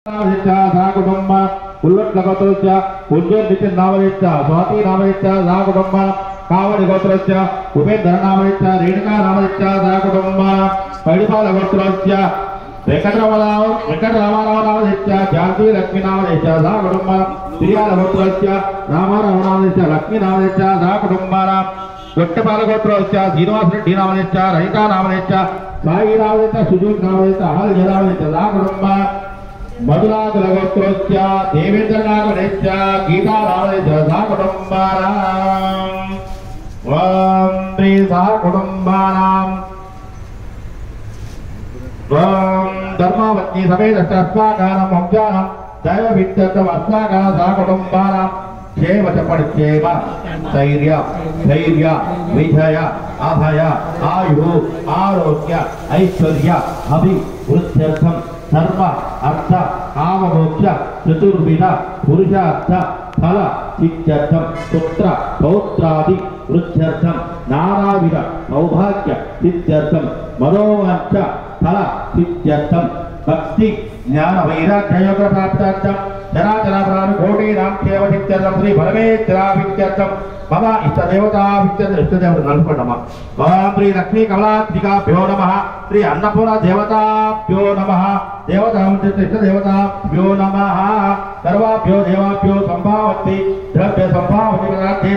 कुटुंब उल्लट्लगोत्रस्य उज्जैन नामदेश्च स्वाति नामदेश्च सा कुटुंब कावडि गोत्रस्य उपेन्द्र नामदेश्च रेणुका नामदेश्च सा कुटुंब पैडिपाल गोत्रस्य वेंकटरामाराव नामदेश्च जानकी लक्ष्मी नामदेश्च सा कुटुंब तिरियाल गोत्रस्य रामाराव नामदेश्च लक्ष्मी नामदेश्च सा कुटुंब गोट्टपाल गोत्रस्य श्रीनिवास रेड्डी नामदेश्च रहिता नामदेश्च साई नामदेश्च सुजीत नामदेश्च अहल नामदेश्च सा कुटुंब मधुरागल गोत्रस्य देवेंद्र नागदेश्च गीता नामदेश्च सा कुटुंबानाम् ओम श्री सा कुटुंबानाम् ओम धर्मवत्नी समेत अस्माकं वंशानां दैववित्तम अस्माकं सा कुटुंबानां क्षेम च परिक्षेम धैर्य धैर्य विजय अभय आयु आरोग्य ऐश्वर्य अभिवृद्ध्यर्थं धर्म अर्थ काम मोक्ष चतुर्विध पुरुषार्थ फल सिद्ध्यर्थं पुत्र पौत्रादि वृद्ध्यर्थं नानाविध सौभाग्य सिद्ध्यर्थं मनोवांछ फल सिद्ध्यर्थं भक्ति ज्ञान वैराग्य योग प्राप्त्यर्थं चराचर प्राणि कोटि नाम केव सिद्ध्यर्थं श्री परमेश्वरा विद्यार्थं मम इष्ट देवता नमः ओम श्री लक्ष्मी कमलात्मिकाभ्यो नमः श्री अन्नपूर्णा देवताभ्यो नमः इष्ट देवताभ्यो नमः सर्वाभ्यो देवाभ्यो संभावति द्रव्य संभावति